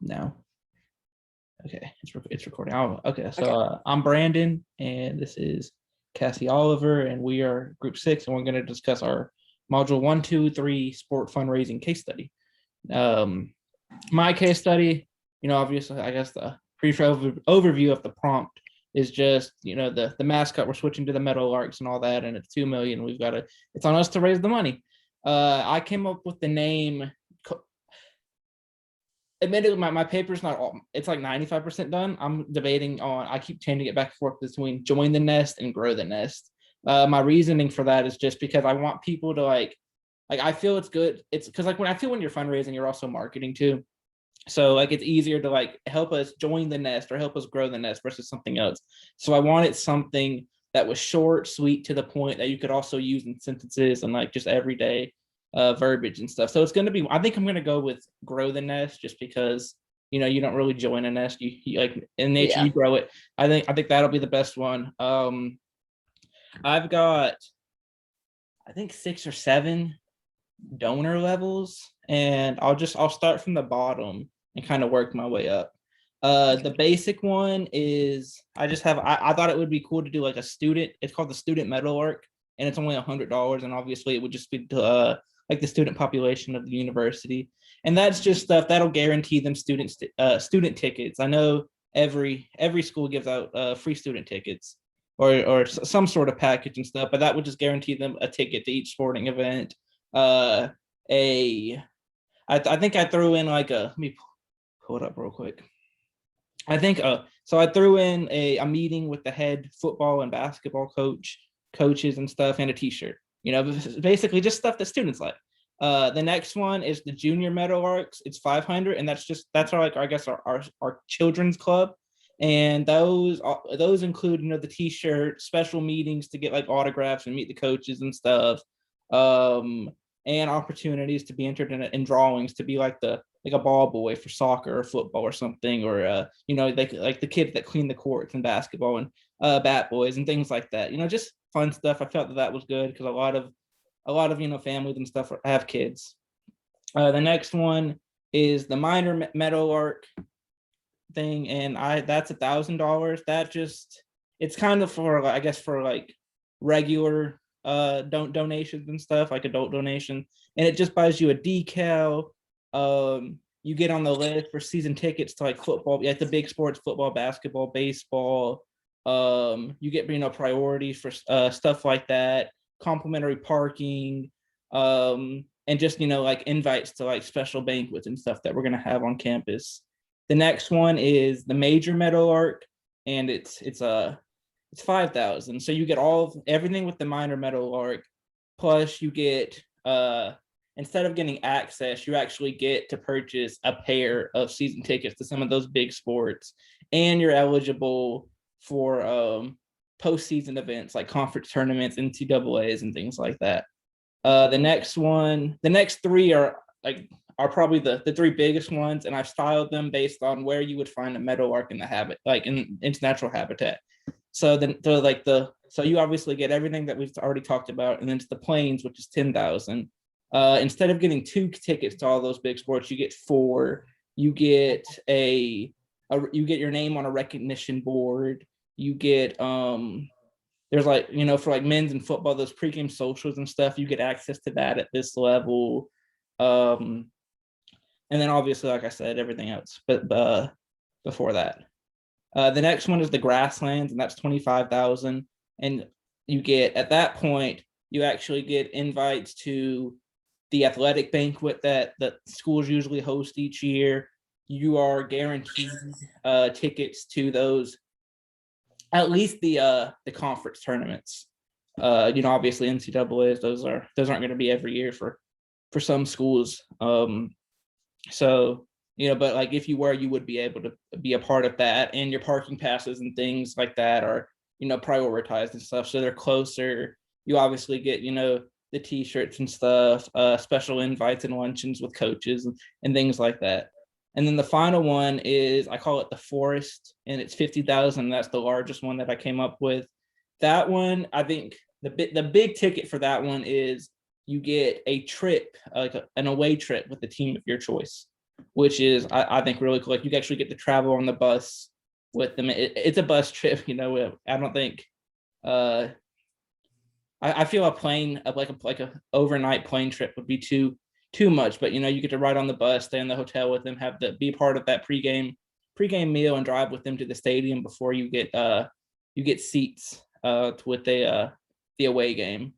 No. Okay, it's recording. Oh, okay, so Okay. I'm Brandon, and this is Cassie Oliver, and we are Group 6, and we're going to discuss our Module 1, 2, 3 sport fundraising case study. My case study, obviously, I guess the brief overview of the prompt is just, the mascot, we're switching to the Meadowlarks and all that, and it's 2 million. It's on us to raise the money. I came up with the name. Admittedly, my paper's not all, it's like 95% done. I'm debating on, I keep changing it back and forth between join the nest and grow the nest. My reasoning for that is just because I want people to like I feel it's good. It's because like when you're fundraising, you're also marketing too. So like it's easier to like help us join the nest or help us grow the nest versus something else. So I wanted something that was short, sweet, to the point that you could also use in sentences and like just everyday verbiage and stuff. So it's going to be, I think I'm going to go with grow the nest just because, you don't really join a nest. You like in nature, you grow it. I think that'll be the best one. I've got, I think 6 or 7 donor levels, and I'll start from the bottom and kind of work my way up. The basic one is I thought it would be cool to do like a student. It's called the student Meadowlark, and it's only $100, and obviously it would just be like the student population of the university, and that's just stuff that'll guarantee them student tickets. I know every school gives out free student tickets or some sort of package and stuff, but that would just guarantee them a ticket to each sporting event. I think I threw in like let me pull it up real quick. I think so I threw in a meeting with the head football and basketball coaches and stuff, and a t-shirt. Basically just stuff that students like. The next one is the junior Meadowlarks. It's 500, and that's our, like, I guess our children's club. And those include, the t-shirt, special meetings to get like autographs and meet the coaches and stuff. And opportunities to be entered in drawings to be like a ball boy for soccer or football or something, or like the kids that clean the courts in basketball, and bat boys and things like that. Just fun stuff. I felt that was good because a lot of families and stuff have kids. The next one is the minor Meadowlark thing, and that's $1,000. It's kind of for, I guess, for like regular donations and stuff, like adult donation, and it just buys you a decal. You get on the list for season tickets to like football, the big sports, football, basketball, baseball. You get priorities for stuff like that, complimentary parking, and just like invites to like special banquets and stuff that we're going to have on campus. The next one is the major Meadowlark, and it's 5,000. So you get everything with the minor Meadowlark, plus you get instead of getting access, you actually get to purchase a pair of season tickets to some of those big sports, and you're eligible for postseason events like conference tournaments, NCAAs, and things like that. The next 3 are probably the 3 biggest ones, and I've styled them based on where you would find a Meadowlark in the habit, like in its natural habitat. So you obviously get everything that we've already talked about, and then it's the plains, which is 10,000. Instead of getting 2 tickets to all those big sports, you get 4. You get you get your name on a recognition board. You get there's for like men's and football, those pregame socials and stuff. You get access to that at this level. And then obviously, like I said, everything else. But before that. The next one is the grasslands, and that's 25,000. And you get, at that point, you actually get invites to the athletic banquet that schools usually host each year. You are guaranteed tickets to those, at least the conference tournaments. Obviously NCAAs, those aren't going to be every year for some schools. So but like if you were, you would be able to be a part of that, and your parking passes and things like that are, prioritized and stuff. So they're closer. You obviously get, the t-shirts and stuff, special invites and luncheons with coaches and things like that. And then the final one is, I call it the forest, and it's 50,000. That's the largest one that I came up with. That one, I think the big ticket for that one is you get a trip, like an away trip with the team of your choice. which is I think really cool. Like you actually get to travel on the bus with them. It's a bus trip, you know. I don't think I feel a plane like a overnight plane trip would be too much, but you know, you get to ride on the bus, stay in the hotel with them, have to be part of that pregame meal and drive with them to the stadium before you get seats with the away game.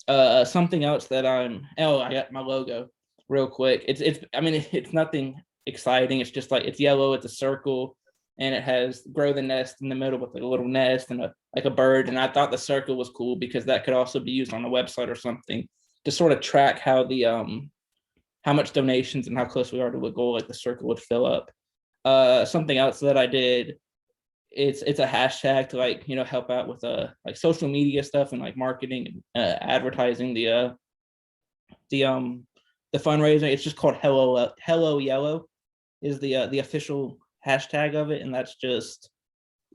Something else that I got my logo real quick. It's I mean it's nothing exciting. It's just like it's yellow, it's a circle, and it has grow the nest in the middle with like a little nest and a bird. And I thought the circle was cool because that could also be used on a website or something to sort of track how the how much donations and how close we are to a goal, like the circle would fill up. Something else that I did, it's a hashtag to like, you know, help out with like social media stuff and like marketing and advertising the fundraiser. It's just called Hello Yellow is the official hashtag of it, and that's just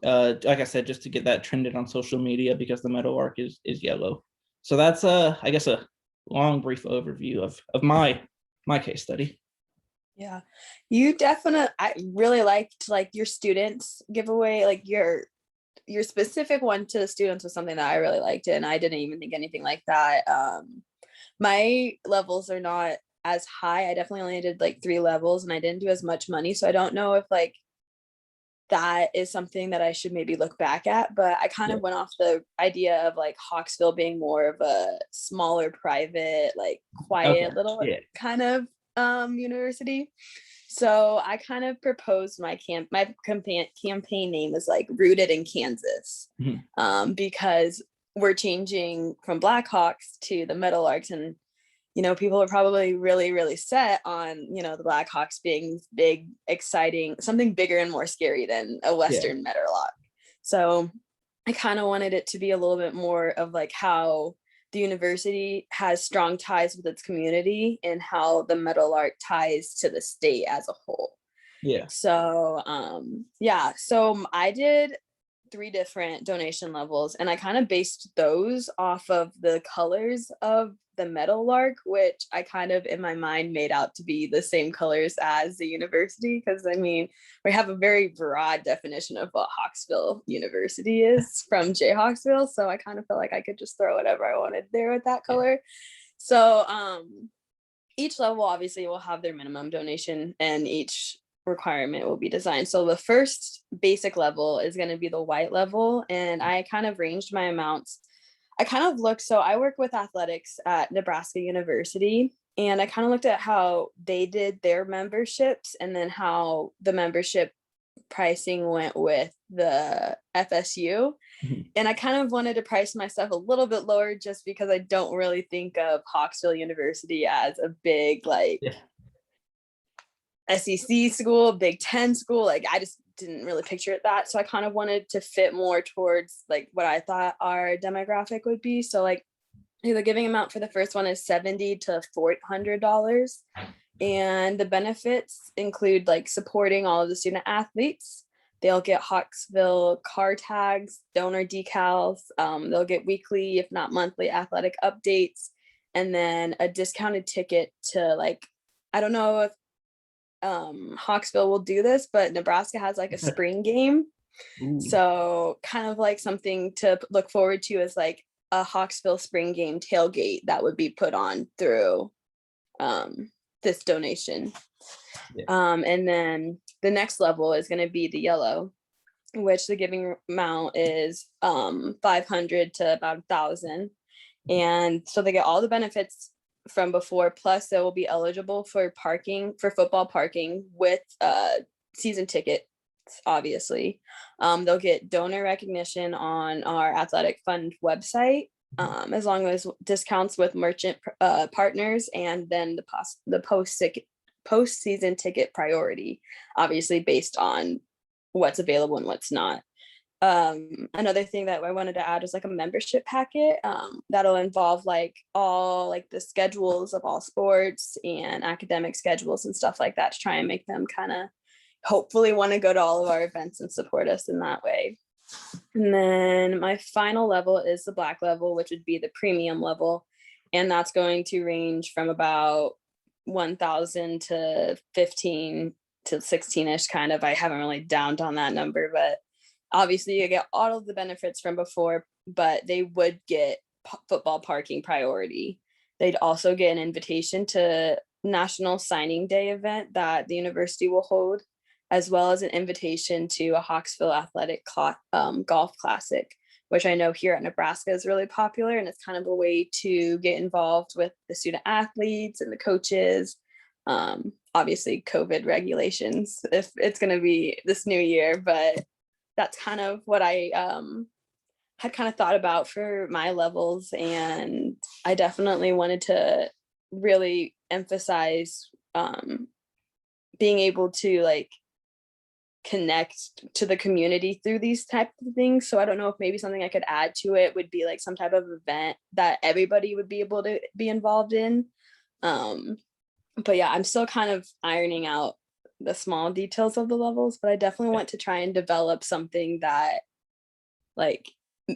like I said, just to get that trended on social media because the meadowlark is yellow. So that's I guess a long brief overview of my case study. Yeah, you definitely, I really liked like your students giveaway, like your specific one to the students was something that I really liked, and I didn't even think anything like that. My levels are not as high. I definitely only did like 3 levels and I didn't do as much money, so I don't know if like that is something that I should maybe look back at, but I kind of went off the idea of like Hawksville being more of a smaller, private, like quiet little kind of university. So I kind of proposed my campaign name is like Rooted in Kansas, because we're changing from Blackhawks to the Meadowlarks, and you know, people are probably really, really set on, you know, the Blackhawks being big, exciting, something bigger and more scary than a Western Meadowlark. So I kind of wanted it to be a little bit more of like how the university has strong ties with its community and how the Meadowlark ties to the state as a whole. Yeah. So so I did 3 different donation levels, and I kind of based those off of the colors of the meadowlark, which I kind of in my mind made out to be the same colors as the university, because I mean we have a very broad definition of what Hawksville University is from Jayhawksville, so I kind of felt like I could just throw whatever I wanted there with that color. So each level obviously will have their minimum donation and each requirement will be designed. So the first basic level is going to be the white level, and I kind of ranged my amounts. I kind of looked, so I work with athletics at Nebraska University, and I kind of looked at how they did their memberships and then how the membership pricing went with the FSU. And I kind of wanted to price myself a little bit lower just because I don't really think of Hawksville University as a big like SEC school, Big Ten school. Like I just didn't really picture it that. So I kind of wanted to fit more towards like what I thought our demographic would be. So like the giving amount for the first one is $70 to $400. And the benefits include like supporting all of the student athletes. They'll get Hawksville car tags, donor decals. They'll get weekly, if not monthly, athletic updates, and then a discounted ticket to like, I don't know if Hawksville will do this, but Nebraska has like a spring game. So kind of like something to look forward to is like a Hawksville spring game tailgate that would be put on through this donation. And then the next level is going to be the yellow, which the giving amount is 500 to about 1,000. And so they get all the benefits from before, plus they will be eligible for football parking with season tickets, obviously. They'll get donor recognition on our athletic fund website, as long as discounts with merchant partners, and then the post-season ticket priority, obviously based on what's available and what's not. Another thing that I wanted to add is like a membership packet that'll involve like all like the schedules of all sports and academic schedules and stuff like that, to try and make them kind of hopefully want to go to all of our events and support us in that way. And then my final level is the black level, which would be the premium level, and that's going to range from about 1,000 to 15 to 16ish kind of. I haven't really downed on that number, but obviously you get all of the benefits from before, but they would get football parking priority. They'd also get an invitation to National Signing Day event that the university will hold, as well as an invitation to a Hawksville Athletic Golf Classic, which I know here at Nebraska is really popular. And it's kind of a way to get involved with the student athletes and the coaches. Obviously, COVID regulations, if it's going to be this new year, but that's kind of what I had kind of thought about for my levels. And I definitely wanted to really emphasize being able to like connect to the community through these type of things. So I don't know if maybe something I could add to it would be like some type of event that everybody would be able to be involved in. But yeah, I'm still kind of ironing out the small details of the levels, but I definitely want to try and develop something that like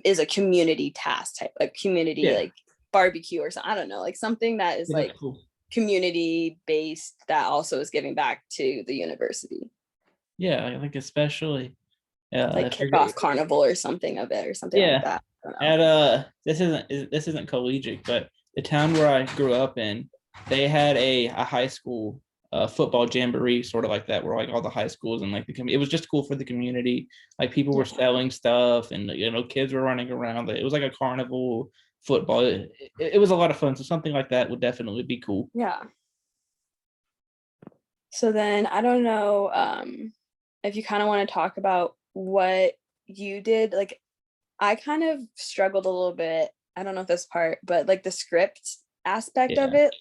is a community task type, like community like barbecue or something. I don't know, like something that is like cool. community based that also is giving back to the university. Yeah, I think especially Like kickoff carnival or something of it or something like that. At this isn't collegiate, but the town where I grew up in, they had a high school football jamboree, sort of like that, where like all the high schools and like it was just cool for the community. Like people were selling stuff, and kids were running around. It was like a carnival football. It was a lot of fun. So something like that would definitely be cool. Yeah. So then I don't know if you kind of want to talk about what you did. Like I kind of struggled a little bit. I don't know if this part, but like the script aspect of it.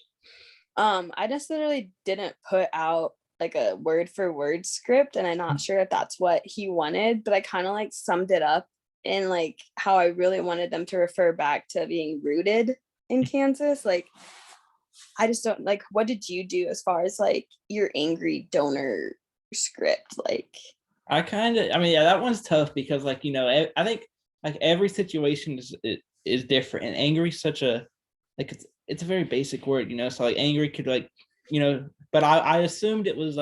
I necessarily didn't put out like a word for word script, and I'm not sure if that's what he wanted, but I kind of like summed it up in like how I really wanted them to refer back to being rooted in Kansas. Like I just don't like, what did you do as far as like your angry donor script? Like I mean, yeah, that one's tough because like, I think like every situation is different, and angry is such a, like, it's a very basic word, so like angry could like, but I assumed it was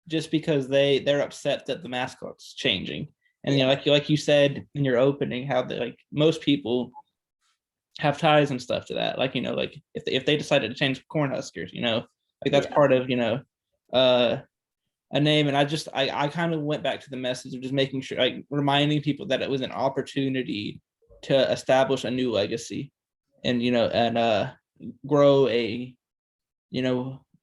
just because they're upset that the mascot's changing. And like you said in your opening, how like most people have ties and stuff to that. Like, like if they decided to change Cornhuskers, like that's part of, a name. And I kind of went back to the message of just making sure, like reminding people that it was an opportunity to establish a new legacy and, grow a,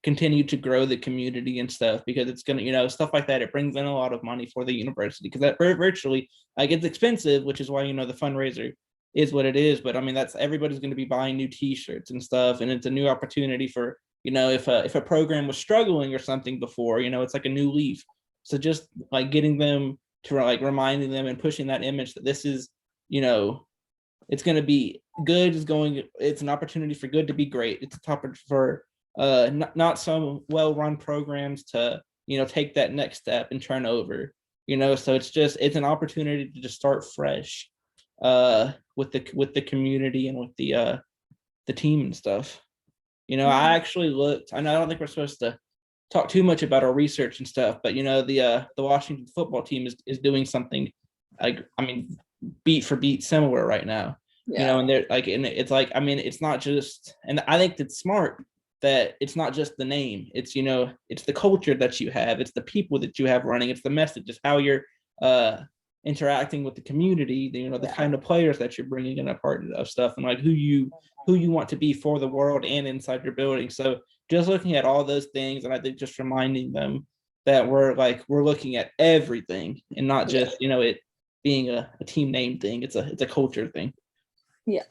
continue to grow the community and stuff, because it's going to, stuff like that. It brings in a lot of money for the university, because that virtually, like, it's expensive, which is why, the fundraiser is what it is. But I mean, that's, everybody's going to be buying new t-shirts and stuff. And it's a new opportunity for, if a program was struggling or something before, it's like a new leaf. So just like getting them to like reminding them and pushing that image that this is, it's going to be good, it's an opportunity for good to be great. It's a topic for not some well-run programs to, take that next step and turn over, so it's an opportunity to just start fresh with the community and with the team and stuff. I actually looked, I don't think we're supposed to talk too much about our research and stuff, but the Washington football team is doing something like, I mean, beat for beat similar right now. And they're like, and it's like, I mean, it's not just, and I think it's smart that it's not just the name, it's, it's the culture that you have, it's the people that you have running, it's the message, it's how you're interacting with the community, the kind of players that you're bringing in a part of stuff, and like who you want to be for the world and inside your building. So just looking at all those things, and I think just reminding them that we're looking at everything and not just, it being a team name thing. It's a culture thing. Yeah.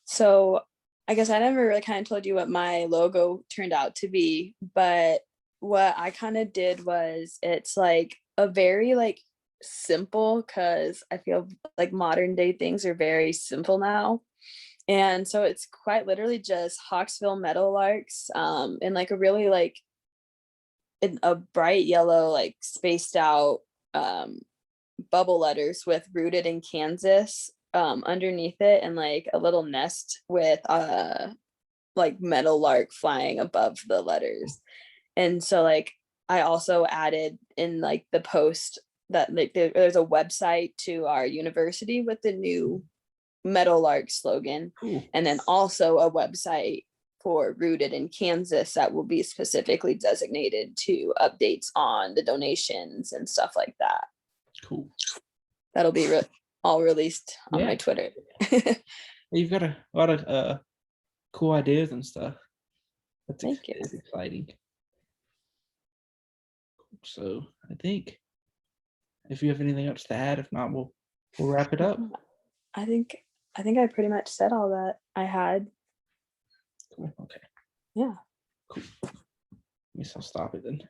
So I guess I never really kind of told you what my logo turned out to be, but what I kind of did was, it's like a very like simple, because I feel like modern day things are very simple now. And so it's quite literally just Hawksville Meadowlarks in like a really like in a bright yellow, like spaced out bubble letters with rooted in Kansas underneath it, and like a little nest with like metal lark flying above the letters. And so like I also added in like the post that like there's a website to our university with the new Meadowlark slogan, and then also a website for Rooted in Kansas that will be specifically designated to updates on the donations and stuff like that. Cool. That'll be all released on my Twitter. You've got a lot of cool ideas and stuff. That's exciting. So I think if you have anything else to add, if not, we'll wrap it up. I think I pretty much said all that I had. Cool. Okay. Yeah. Cool. Guess I'll stop it then.